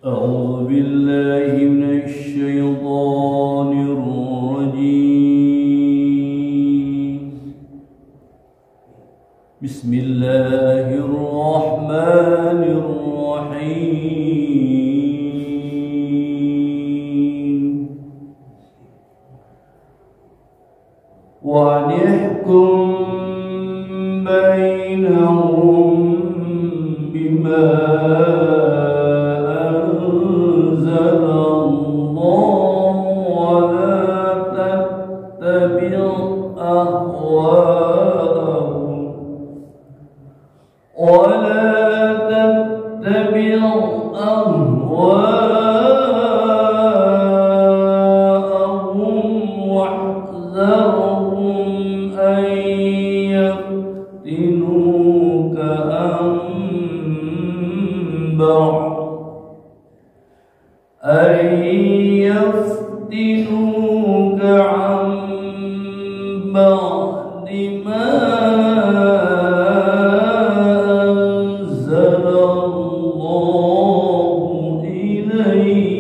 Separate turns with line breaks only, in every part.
أعوذ بالله من الشيطان الرجيم. بسم الله الرحمن الرحيم. وأن احكم بينهم بما أنزل الله ولا تتبع أهواءهم واحذرهم أن يفتنوك عن بعد ما أنزل الله إليك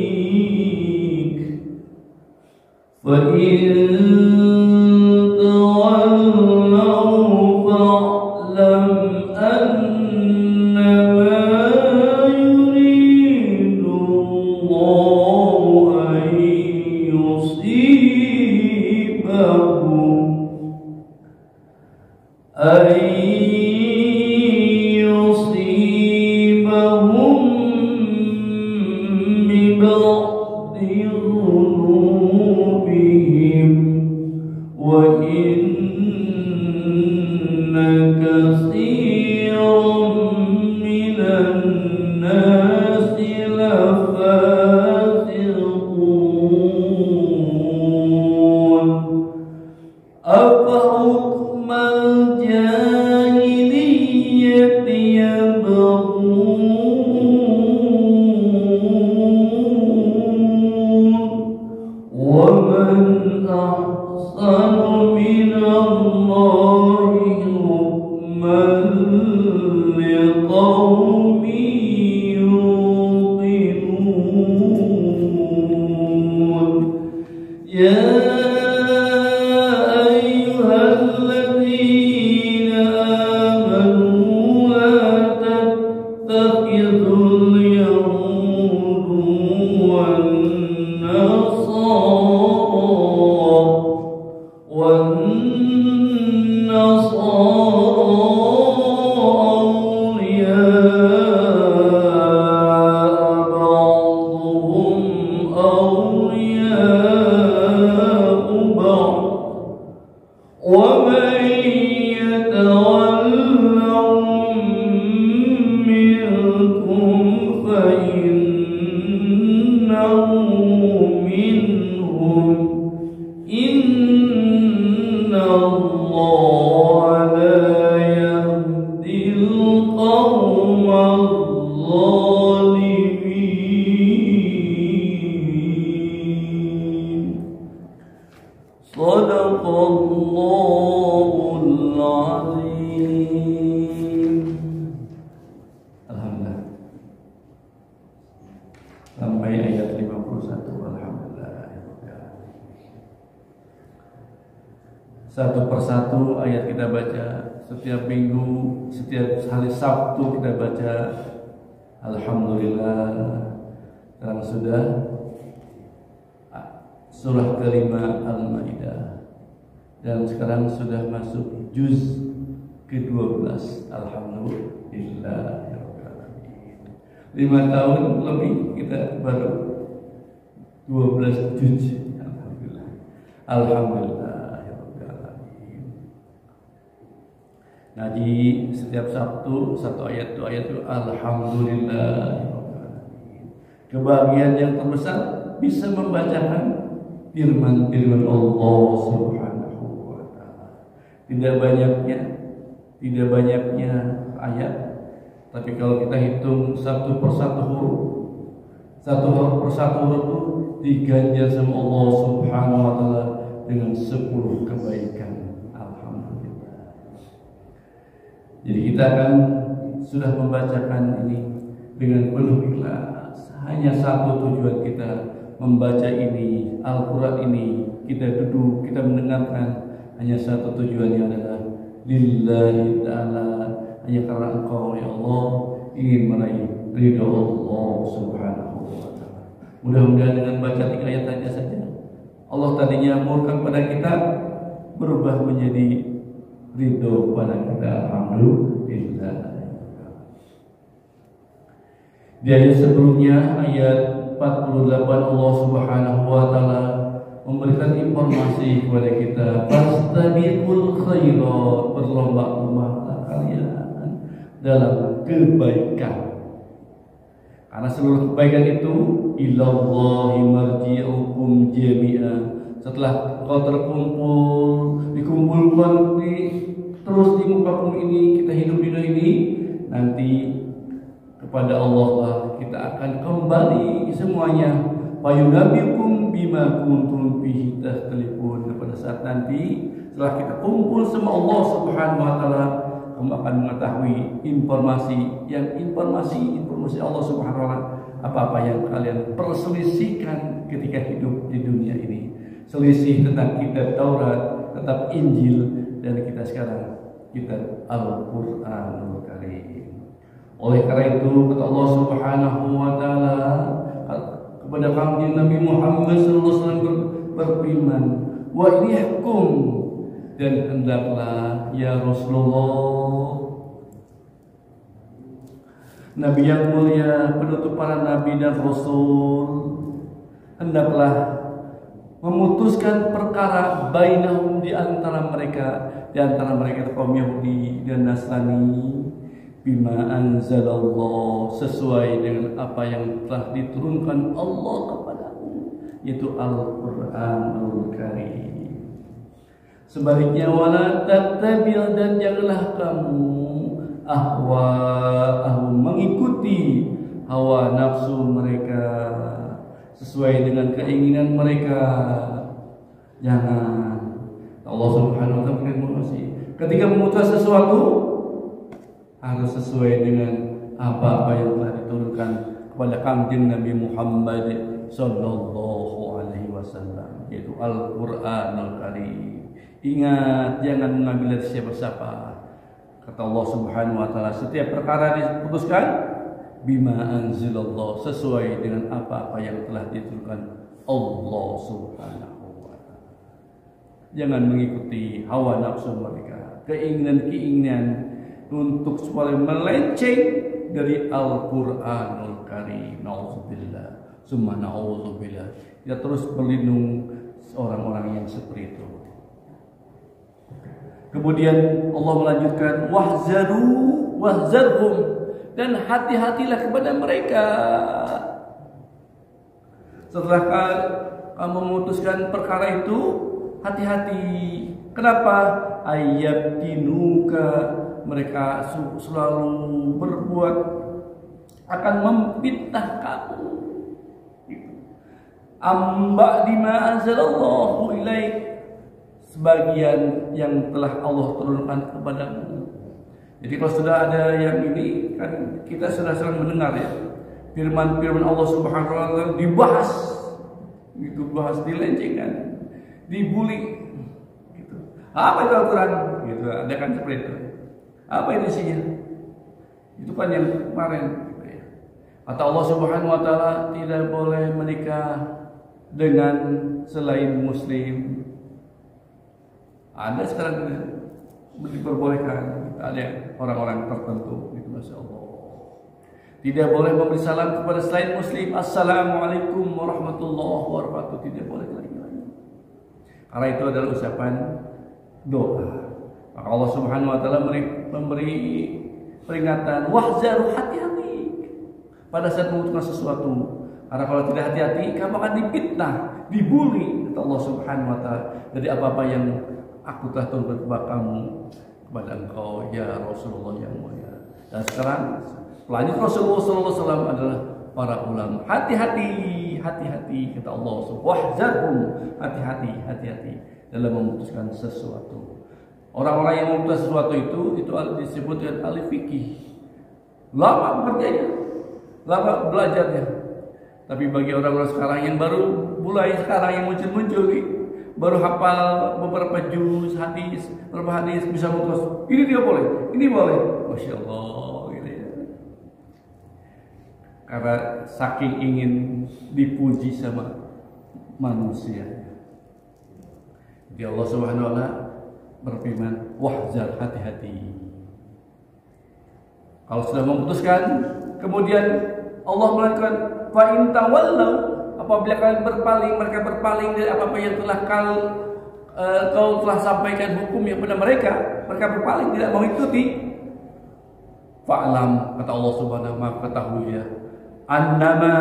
فإن تولوا فاعلم أنما يريد الله أن يصيبهم ببعض ذنوبهم وإن كثيرا من الناس لفاسقون. أفحكم الجاهلية يبغون ومن أحسن من الله حكما لقوم يوقنون. يا ومن يتولهم منكم فإنه منهم إن الله لا يهدي القوم الظالمين. صدق Allahul Azim. Alhamdulillah. Sampai ayat 51. Alhamdulillah. Satu persatu ayat kita baca setiap minggu, setiap hari Sabtu kita baca. Alhamdulillah. Sekarang sudah surah kelima Al-Maidah. Dan sekarang sudah masuk juz ke-12. Alhamdulillah. 5 tahun lebih kita baru 12 juz. Alhamdulillah. Alhamdulillah. Ngaji setiap Sabtu satu ayat, 2 ayat itu Alhamdulillah. Kebahagiaan yang terbesar bisa membacakan firman-firman Allah Subhanahu wa ta'ala. Tidak banyaknya ayat, tapi kalau kita hitung satu persatu huruf, satu huruf itu diganjar sama Allah Subhanahu wa ta'ala dengan 10 kebaikan. Alhamdulillah. Jadi kita akan sudah membacakan ini dengan penuh ikhlas. Hanya satu tujuan kita membaca ini, Al-Quran ini, kita duduk, kita mendengarkan, hanya satu tujuannya adalah lillahi ta'ala, hanya karena Engkau ya Allah ingin meraih ridho Allah subhanahu wa ta'ala. Mudah-mudahan dengan baca 3 ayat saja Allah tadinya murka kepada kita berubah menjadi ridho kepada kita. Alhamdulillah. Di ayat sebelumnya, ayat 48, Allah subhanahu wa ta'ala memberikan informasi kepada kita, fastabiqul khairat, berlomba-lomba kalian dalam kebaikan, karena seluruh kebaikan itu ilallahi marji'ukum jami'a. Setelah kau terkumpul, dikumpulkan terus di muka bumi ini, kita hidup di dunia ini, nanti kepada Allah lah kita akan kembali semuanya. Fayunabbiukum bima kuntum bihi takhtalifun. Pada saat nanti setelah kita kumpul sama Allah subhanahu wa ta'ala, kamu akan mengetahui informasi Allah subhanahu wa ta'ala, apa-apa yang kalian perselisihkan ketika hidup di dunia ini. Selisih tentang kitab Taurat, kitab Injil, dan kita sekarang kitab Al-Quranul Karim. Oleh karena itu kata Allah subhanahu wa ta'ala kepada kanjeng Nabi Muhammad SAW berfirman, wa ihkum, dan hendaklah ya Rasulullah, Nabi yang mulia, penutup para nabi dan rasul, hendaklah memutuskan perkara bainahum, di antara mereka kaum Yahudi dan Nasrani, bima anzalallah, sesuai dengan apa yang telah diturunkan Allah kepadamu, yaitu Al-Quranul Karim. Sebaliknya, wala tattabi', dan janganlah kamu ahwa'ahum, mengikuti hawa nafsu mereka, sesuai dengan keinginan mereka. Jangan. Allah subhanahu wa ta'ala berfirman, ketika memutuskan sesuatu harus sesuai dengan apa yang telah diturunkan kepada kanjeng Nabi Muhammad sallallahu alaihi wasallam, yaitu Al-Qur'anul Karim. Ingat, jangan mengambil dari siapa-siapa. Kata Allah subhanahu wa ta'ala, setiap perkara diputuskan bima anzilallah, sesuai dengan apa yang telah diturunkan Allah subhanahu wa ta'ala. Jangan mengikuti hawa nafsu mereka, keinginan-keinginan untuk supaya melenceng dari Al-Quranul Karim. Na'udzubillah, summa na'udzubillah. Kita terus berlindung orang-orang yang seperti itu. Kemudian Allah melanjutkan, wahzarhum, dan hati-hatilah kepada mereka. Setelah kamu memutuskan perkara itu, hati-hati. Kenapa? Ayyabtinuka, mereka selalu berbuat akan memfitnah kamu. Amba dima anzalallahu ilaik, sebagian yang telah Allah turunkan kepadamu. Jadi kalau sudah ada yang ini, kan kita sudah sering mendengar ya, firman-firman Allah subhanahu wa ta'ala dibahas, gitu, bahas, dilencengkan, dibully, gitu. Apa itu Al-Quran? Gitu, ada kan seperti itu. Apa itu isinya? Itu kan yang kemarin, gitu ya. Kata Allah subhanahu wa ta'ala, tidak boleh menikah dengan selain Muslim. Ada sekarang diperbolehkan, ada orang-orang tertentu, gitu, masya Allah. Tidak boleh memberi salam kepada selain Muslim, assalamualaikum warahmatullahi wabarakatuh, tidak boleh lagi. Karena itu adalah ucapan doa. Maka Allah subhanahu wa ta'ala memberi peringatan, wahzaru, hati-hati pada saat memutuskan sesuatu. Karena kalau tidak hati-hati, kamu akan difitnah, dibully, kata Allah subhanahu wa ta'ala, dari apa-apa yang aku telah turunkan kepada kamu, kepada engkau ya Rasulullah yang mulia. Dan sekarang pelanjut Rasulullah SAW adalah para ulama. Hati-hati, hati-hati, kata Allah. Wahzarhum, hati-hati dalam memutuskan sesuatu. Orang-orang yang memutuskan sesuatu itu disebut dengan ahli fikih. Lama kerjanya, lama belajarnya. Tapi bagi orang-orang sekarang yang baru mulai sekarang yang muncul-muncul nih, baru hafal beberapa juz hadis, beberapa hadis bisa mutus. Ini dia boleh, ini boleh. Masya Allah, gitu ya. Karena saking ingin dipuji sama manusia. Jadi Allah Subhanahu wa taala berfirman, wahzar, hati-hati. Kalau sudah memutuskan, kemudian Allah melakukan fa in tawallau, apabila kalian berpaling, mereka berpaling dari apa-apa yang telah kau telah sampaikan hukumnya kepada mereka berpaling tidak mau ikuti. Fa'lam, kata Allah Subhanahu wa taala, ketahui ya, annama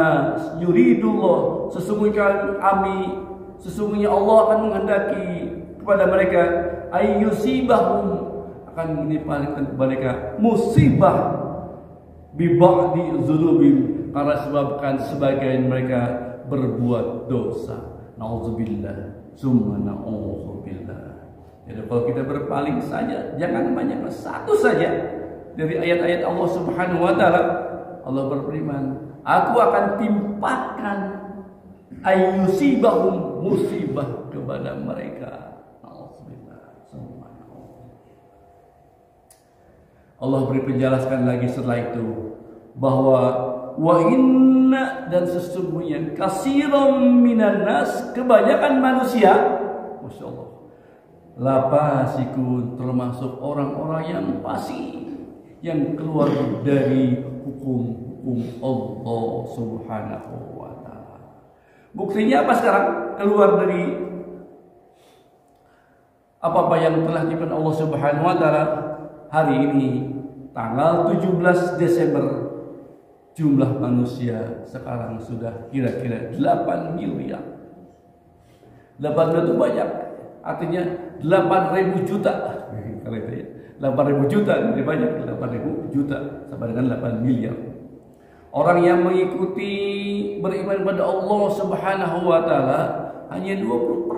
yuridullah, sesungguhnya Allah akan menghendaki kepada mereka ayyusibahum, akan menimpakan kepada mereka musibah bi ba'di dzunubihim, karena sebabkan sebagian mereka berbuat dosa. Nauzubillah, summa nauzubillah. Jadi kalau kita berpaling saja, jangan banyak, satu saja dari ayat-ayat Allah Subhanahu wa taala. Allah berfirman, aku akan timpakan ayyusibahum, musibah kepada mereka. Nauzubillah, summa nauzubillah. Allah beri penjelasan lagi setelah itu bahwa wa inna, dan sesungguhnya kasiran minan nas, kebanyakan manusia, Masya Allah, lapasikun, termasuk orang-orang yang fasik, yang keluar dari hukum Allah Subhanahu wa taala. Buktinya apa sekarang? Keluar dari apa-apa yang telah diberikan Allah Subhanahu wa taala. Hari ini tanggal 17 Desember, jumlah manusia sekarang sudah kira-kira 8 miliar. 8 miliar itu banyak, artinya 8.000 juta. Kalau itu ya, 8.000 juta lebih banyak, 8.000 juta sama dengan 8 miliar. Orang yang mengikuti beriman kepada Allah Subhanahu wa taala hanya 20%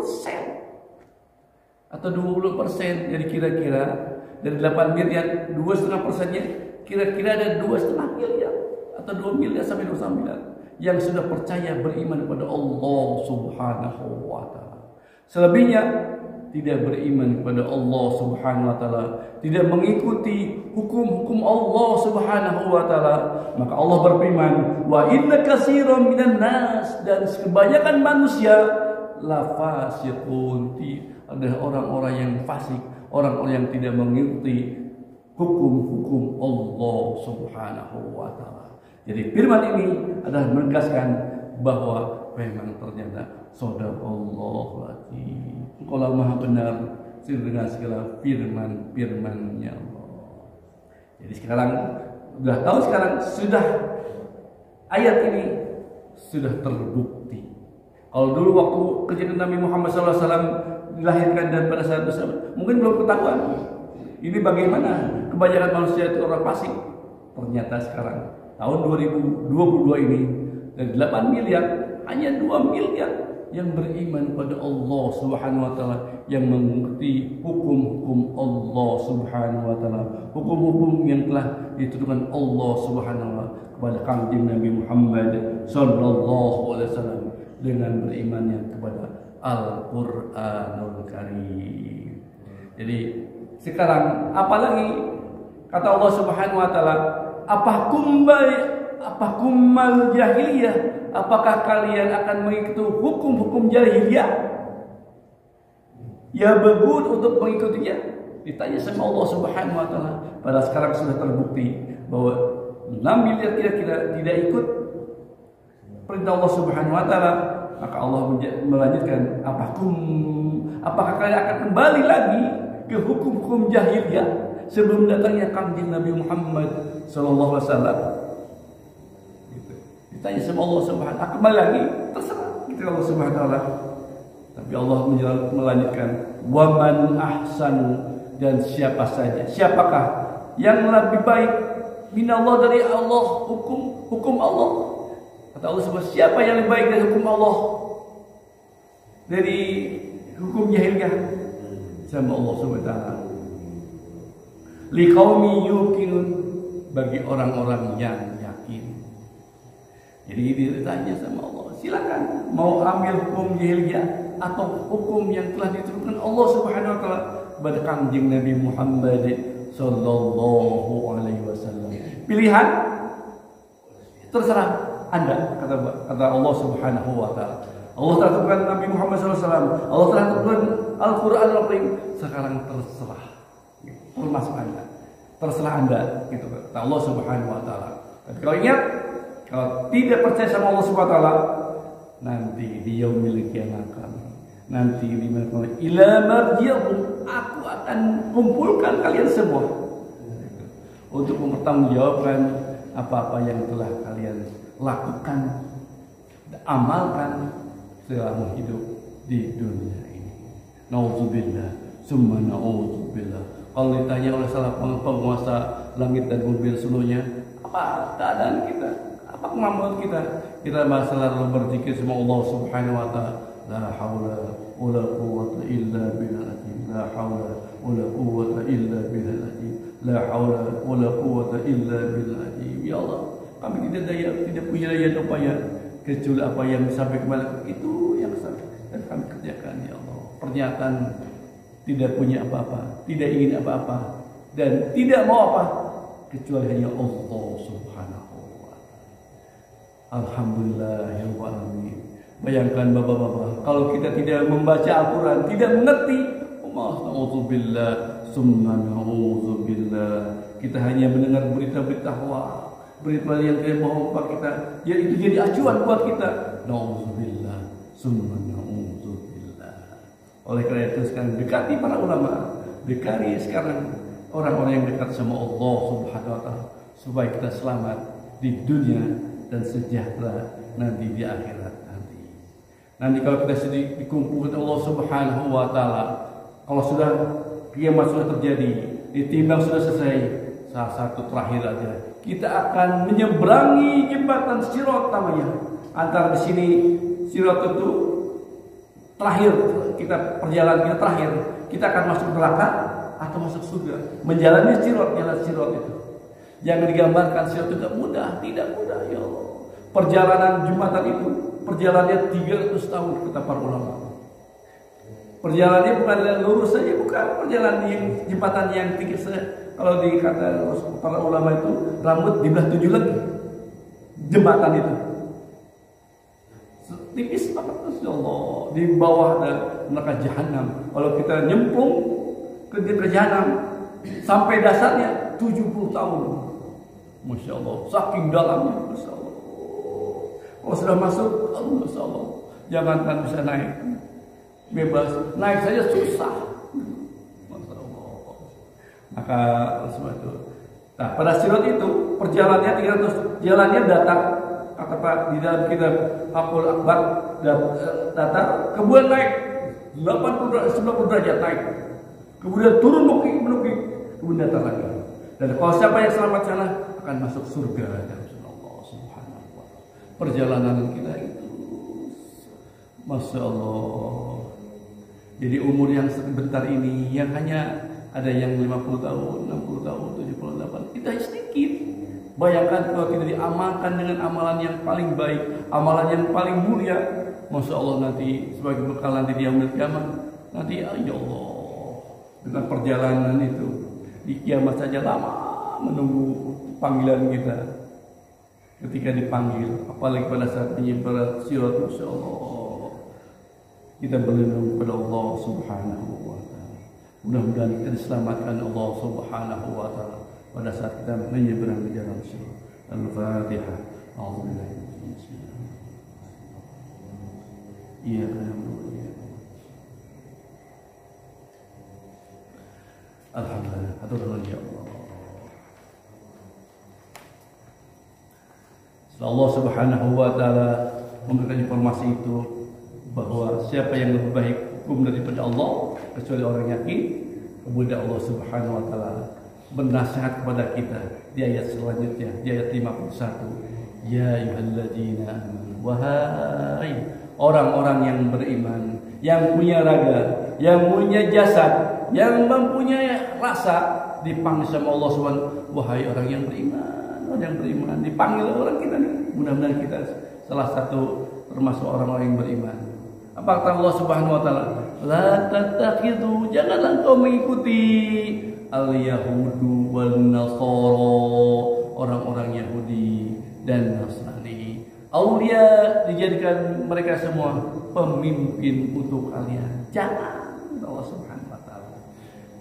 atau 20%. Jadi kira-kira dari 8 miliar, 2,5%-nya kira-kira ada 2,5 miliar atau 2 miliar sampai 2 miliar yang sudah percaya beriman kepada Allah Subhanahu wa taala. Selebihnya tidak beriman kepada Allah Subhanahu wa taala, tidak mengikuti hukum-hukum Allah Subhanahu wa taala. Maka Allah berfirman, wa inna katsiran minan nas, dan kebanyakan manusia lafasiqun, adalah orang-orang yang fasik, orang-orang yang tidak mengikuti hukum-hukum Allah Subhanahu wa taala. Jadi firman ini adalah menegaskan bahwa memang ternyata sadaqallahul azim. Engkaulah Maha benar dengan segala firman-firman-Nya Allah. Jadi sekarang sudah tahu, sekarang sudah ayat ini sudah terbukti. Kalau dulu waktu kejadian Nabi Muhammad SAW dilahirkan dan pada saat itu mungkin belum ketahuan ini bagaimana kebanyakan manusia itu orang fasik. Ternyata sekarang tahun 2022 ini dari 8 miliar hanya 2 miliar yang beriman pada Allah Subhanahu wa taala, yang mengerti hukum-hukum Allah Subhanahu wa taala, hukum-hukum yang telah dituturkan Allah Subhanahu wa taala kepada Kanjeng Nabi Muhammad sallallahu alaihi wasallam dengan berimannya kepada Al-Qur'anul Karim. Jadi sekarang apalagi kata Allah Subhanahu wa taala, apahkummal jahiliyah, apakah kalian akan mengikuti hukum-hukum jahiliyah? Ya begut untuk mengikutinya. Ditanya sama Allah Subhanahu wa taala. Pada sekarang sudah terbukti bahwa 6 miliar kira-kira tidak ikut perintah Allah Subhanahu wa taala. Maka Allah melanjutkan, apakah kalian akan kembali lagi ke hukum-hukum jahiliyah sebelum datangnya Kanjeng Nabi Muhammad sallallahu alaihi wasallam? Ditanya sama Allah Subhanahu wa taala, kembali lagi, terserah kita Allah Subhanahu wa taala. Tapi Allah melanjutkan, wa man ahsan, dan siapakah yang lebih baik minallah, dari Allah, hukum Allah. Kata Allah Subhanahu, siapa yang lebih baik dari hukum Allah, dari hukum jahiliyah? Sama Allah Subhanahu wa taala, liqaumi yuqinun, bagi orang-orang yang yakin. Jadi ditanya sama Allah, silakan mau ambil hukum jahiliyah atau hukum yang telah diturunkan Allah Subhanahu wa taala kepada Kanjeng Nabi Muhammad sallallahu alaihi wasallam. Pilihan terserah Anda, kata Allah Subhanahu wa taala. Allah telah tentukan Nabi Muhammad SAW, Allah telah tentukan Al-Quran Al-Karim. Sekarang terserah, termasuk Anda, terserah Anda, gitu kata Allah Subhanahu wa taala. Tapi kalau ingat, kalau tidak percaya sama Allah Subhanahu wa taala, nanti di yaumil qiyamah, nanti di mana ila marji'ukum, aku akan kumpulkan kalian semua untuk mempertanggungjawabkan apa-apa yang telah kalian lakukan, amalkan selama hidup di dunia ini. Nauzubillah, summa nauzubillah. Kalau ditanya oleh salah penguasa langit dan bumi seluruhnya, apa keadaan kita? Apa kemampuan kita? Kita selalu berzikir sama Allah Subhanahu wa taala. La haula wala quwwata illa billahil azim. La haula wala quwwata illa billahil azim. La haula wala quwwata illa billahil azim. Ya Allah, kami tidak punya daya dan upaya kecuali apa yang disampaikan kepada itu yang kami kerjakan, ya Allah. Pernyataan tidak punya apa-apa, tidak ingin apa-apa, dan tidak mau apa kecuali hanya Allah Subhanahu wa taala. Alhamdulillahirabbil alamin. Bayangkan bapak-bapak, kalau kita tidak membaca Al-Quran, tidak mengerti, na'udzubillah, summa na'udzubillah, kita hanya mendengar berita-berita hoax, berita yang tidak bohong buat kita, ya itu jadi acuan buat kita. Na'udzubillah, summa na'udzubillah. Oleh karena itu sekarang dekati para ulama, dekati sekarang orang-orang yang dekat sama Allah Subhanahu wa taala, supaya kita selamat di dunia dan sejahtera nanti di akhirat. Nanti kalau kita sedih dikumpulkan Allah Subhanahu wa taala, kalau sudah kiamat sudah terjadi, ditimbang sudah selesai, salah satu terakhir aja, kita akan menyeberangi jembatan Sirat namanya. Antara di sini Sirat itu terakhir, kita perjalanan kita terakhir, kita akan masuk neraka atau masuk surga. Menjalani Sirat, jalan Sirat itu. Jangan digambarkan Sirat itu mudah, tidak mudah, ya Allah. Perjalanan jembatan itu perjalanannya 300 tahun kata para ulama. Perjalanannya bukan lurus saja, bukan perjalanan yang jembatan yang tinggi saja. Kalau dikata para ulama itu rambut dibelah 7 lagi jembatan itu. Tipis banget, Masya Allah. Di bawah ada neraka jahanam. Kalau kita nyemplung ke jahanam sampai dasarnya 70 tahun. Masya Allah, saking dalamnya, Masya Allah. Kalau sudah masuk, Masya Allah, jangankan bisa naik, bebas, naik saja susah. Masya Allah. Maka sebab itu. Nah, pada Sirat itu perjalanannya 300, jalannya datar. Kata Pak di dalam kitab Aqul Akbar, datar, kemudian naik 90 derajat naik, kemudian turun menukik, kemudian datar lagi. Dan kalau siapa yang selamat sana akan masuk surga. Perjalanan kita itu, Masya Allah. Jadi umur yang sebentar ini, yang hanya ada yang 50 tahun, 60 tahun, 78, kita sedikit. Bayangkan kalau tidak diamalkan dengan amalan yang paling baik, amalan yang paling mulia, Masya Allah, nanti sebagai bekal nanti di yaumil qiyamah, nanti ya Allah, dengan perjalanan itu di kiamat saja lama menunggu panggilan kita. Ketika dipanggil, apalagi pada saat menyeberang Sirat, Masya Allah, kita berlindung kepada Allah Subhanahu wa taala. Mudah-mudahan kita diselamatkan Allah Subhanahu wa taala pada saat kita menyeberang ke jalan Sirat. Al-Fatihah. Alhamdulillah. Iya, alhamdulillah. Alhamdulillah ya Allah. Allah Subhanahu wa taala memberikan informasi itu bahwa siapa yang lebih baik hukum daripada Allah kecuali orang yakin. Kemudian Allah Subhanahu wa taala bernasihat kepada kita di ayat selanjutnya, di ayat 51. Ya ayyuhalladzina amanu, wahai orang-orang yang beriman, yang punya raga, yang punya jasad, yang mempunyai rasa, dipanggil sama Allah Subhanahu, wahai orang yang beriman. yang beriman. Dipanggil orang kita nih. Mudah-mudahan kita salah satu termasuk orang-orang yang beriman. Apa kata Allah Subhanahu wa taala? La tattakhidhu, janganlah engkau mengikuti al-yahudu wal nasara, orang-orang Yahudi dan Nasrani. Aulia, dijadikan mereka semua pemimpin untuk kalian. Jangan, Allah Subhanahu wa taala.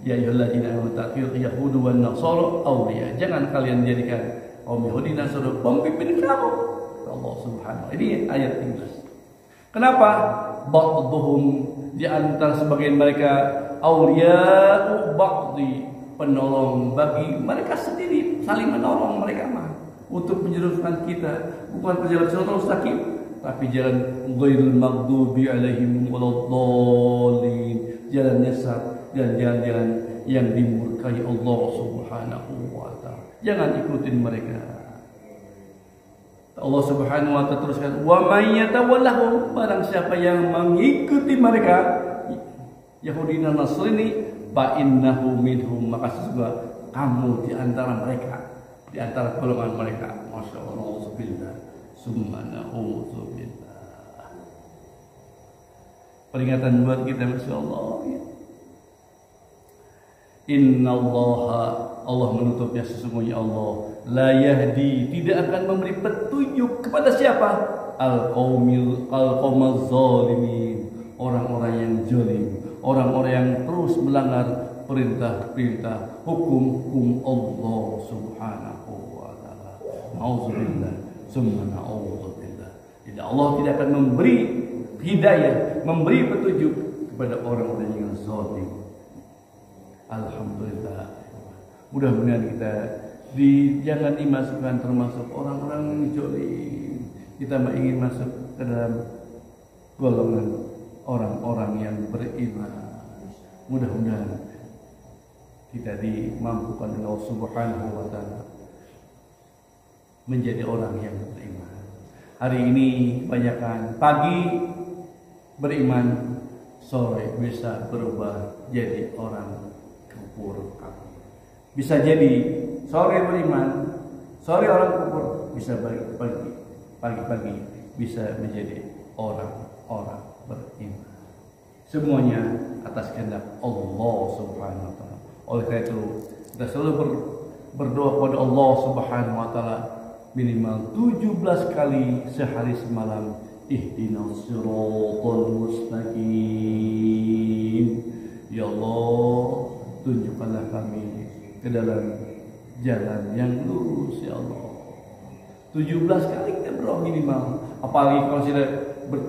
Ya ayyuhalladzina amanu tattakhidhu yahudu wan nasara aulia. Jangan kalian jadikan kaum Yahudi dan Nasrani pemimpin kamu. Allah Subhanahu. Ini ayat 13. Kenapa? Ba'dhum, di antara sebagian mereka, awliya'u ba'dhi, penolong bagi mereka sendiri, saling menolong mereka mah untuk menjerumuskan kita bukan ke jalan siratal mustaqim, tapi jalan ghairil maghdubi alaihim waladdallin, jalan nyesat dan jalan-jalan yang dimurkai Allah Subhanahu wa taala. Jangan ikutin mereka. Allah Subhanahu wa taala teruskan, wa may yatawallahum, barang siapa yang mengikuti mereka Yahudi dan Nasrani, fa innahu minhum, maka sesungguhnya kamu di antara mereka, di antara golongan mereka. Masyaallah, subhanallah, summa na'udzubillah. Peringatan buat kita, masyaallah ya. Innallaha, Allah menutupnya, sesungguhnya Allah la yahdi, tidak akan memberi petunjuk kepada siapa? Al-qaumaz zalimin, orang-orang yang zalim, orang-orang yang terus melanggar perintah-perintah hukum-hukum Allah Subhanahu wa taala. Nauzubillah, summa nauzubillah. Jadi Allah tidak akan memberi hidayah, memberi petunjuk kepada orang-orang yang zalim. Alhamdulillah. Mudah-mudahan kita jangan dimasukkan termasuk orang-orang zalim. Kita ingin masuk ke dalam golongan orang-orang yang beriman. Mudah-mudahan kita dimampukan oleh Allah Subhanahu wa taala menjadi orang yang beriman. Hari ini banyakkan pagi beriman, sore bisa berubah jadi orang kufur. Bisa jadi sore beriman, sore orang kufur, bisa pagi-pagi bisa menjadi orang-orang beriman. Semuanya atas kehendak Allah Subhanahu wa taala. Oleh karena itu, kita selalu berdoa kepada Allah Subhanahu wa taala minimal 17 kali sehari semalam. Ihdinas siratal mustaqim. Ya Allah, tunjukkanlah kami ke dalam jalan yang lurus, ya Allah. 17 kali kita berdoa minimal. Apalagi kalau sudah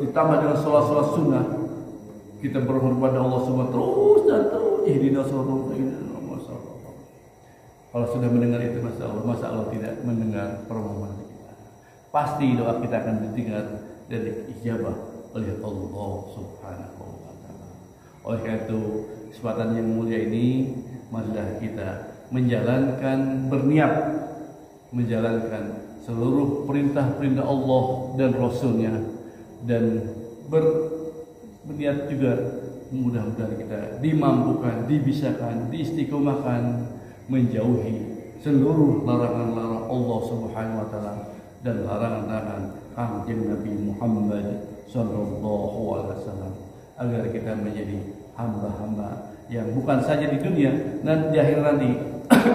ditambah dengan sholat-sholat sunnah, kita berdoa kepada Allah Subhanahu terus dan terus. Ihdinas siratal mustaqim. Kalau sudah mendengar itu, masa Allah tidak mendengar permohonan kita. Pasti doa kita akan didengar dan diijabah oleh Allah Subhanahu wa taala. Oleh karena itu, kesempatan yang mulia ini, marilah kita menjalankan, berniat menjalankan seluruh perintah-perintah Allah dan Rasulnya, dan berniat juga mudah-mudahan kita dimampukan, dibisakan, diistiqomahkan menjauhi seluruh larangan-larangan Allah Subhanahu wa taala dan larangan-larangan Kanjeng Nabi Muhammad sallallahu alaihi wasallam, agar kita menjadi hamba-hamba yang bukan saja di dunia dan di akhir nanti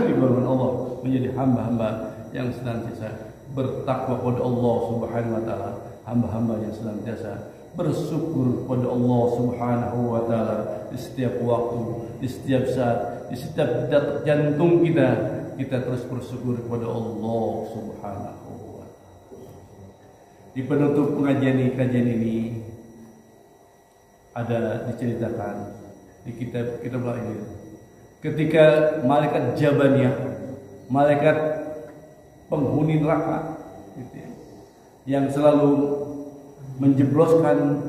di golongan Allah, menjadi hamba-hamba yang senantiasa bertakwa kepada Allah Subhanahu wa taala, hamba-hamba yang senantiasa bersyukur kepada Allah Subhanahu wa taala di setiap waktu, di setiap saat, di setiap detak jantung kita terus bersyukur kepada Allah Subhanahu wa taala. Di penutup kajian ini ada diceritakan di kitab ini, ketika malaikat Jabaniyah, malaikat penghuni neraka gitu ya, yang selalu menjebloskan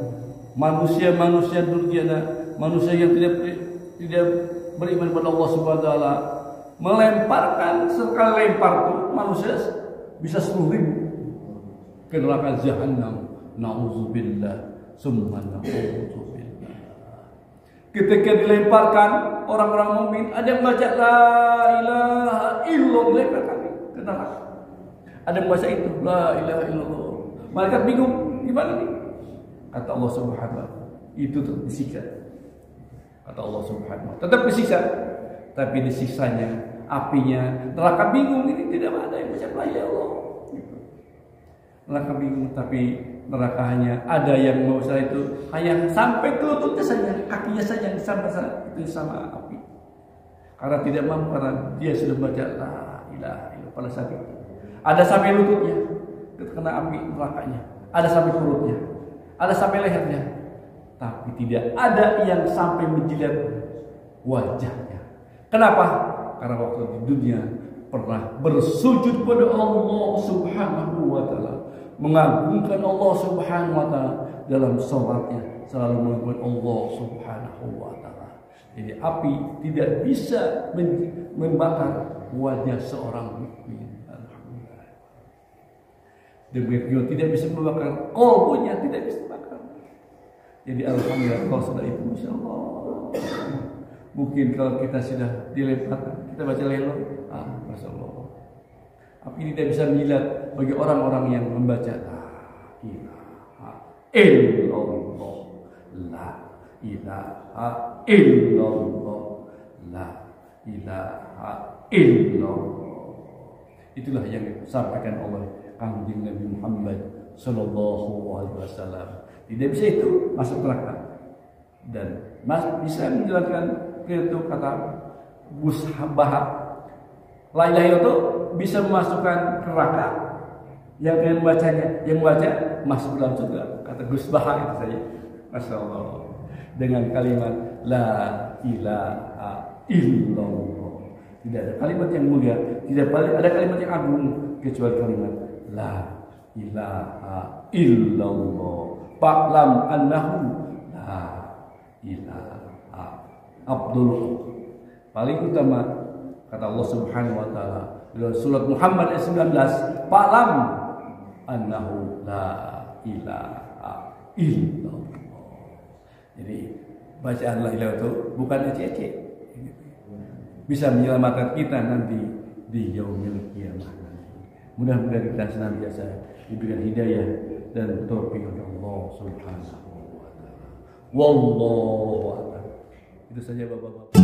manusia-manusia durjana, manusia yang tidak beriman kepada Allah Subhanahu wa taala, melemparkan, sekali lempar tuh manusia bisa 10.000 ke neraka jahanam. Nauzubillah, summa nauzubillah. Ketika dilemparkan orang-orang mukmin, ada yang baca la ilaha illallah, dilemparkan ke neraka. Ada yang baca itu, la ilaha illallah. Malaikat bingung, gimana nih? Kata Allah Subhanahu wa taala, itu tetap disiksa. Kata Allah Subhanahu wa taala, tetap disiksa. Tapi disiksanya, apinya, neraka bingung, ini tidak ada yang baca la ilaha illallah. Neraka bingung, tapi neraka hanya ada yang mau saya itu hanya sampai ke lututnya saja, kakinya saja yang sama itu sama api. Karena tidak mampu, karena dia sudah baca la ilaha illallah pada saat itu. Ada sampai lututnya, kena api nerakanya. Ada sampai perutnya, ada sampai lehernya. Tapi tidak ada yang sampai menjilat wajahnya. Kenapa? Karena waktu di dunia pernah bersujud pada Allah Subhanahu wa taala, mengagungkan Allah Subhanahu wa taala dalam salatnya, selalu mengagungkan Allah Subhanahu wa taala. Jadi api tidak bisa membakar wajah seorang mukmin. Demikian juga tidak bisa membakar qalbunya, tidak bisa membakar. Jadi alhamdulillah kalau sudah itu Masya Allah. Mungkin kalau kita sudah dilemparkan, kita baca lelo, Masya Allah. Api tidak bisa menjilat bagi orang-orang yang membaca la ilaha illallah, la ilaha illallah, la ilaha illallah. Itulah yang disampaikan oleh Kanjeng Nabi Muhammad Sallallahu Alaihi Wasallam. Tidak bisa itu masuk neraka dan bisa menjalankan itu kata Gus Bahak. La ilaha illallah itu bisa memasukkan neraka. Yang dengan bacanya, yang baca masuk dalam surga. Kata Gus Bahak itu saja. Masya Allah. Dengan kalimat la ilaha illallah. Tidak ada kalimat yang mulia, tidak ada kalimat yang agung kecuali kalimat la ilaha illallah. Fa'lam annahu la ilaha abdullah. Paling utama kata Allah Subhanahu wa taala dalam surat Muhammad ayat 19, fa'lam annahu la ilaha illallah. Jadi bacaan la ilaha itu bukan ece-ece. Bisa menyelamatkan kita nanti di yaumil qiyamah. Mudah-mudahan kita senantiasa diberikan hidayah dan taufik oleh Allah Subhanahu wa taala. Wallahu a'lam. Itu saja Bapak-bapak.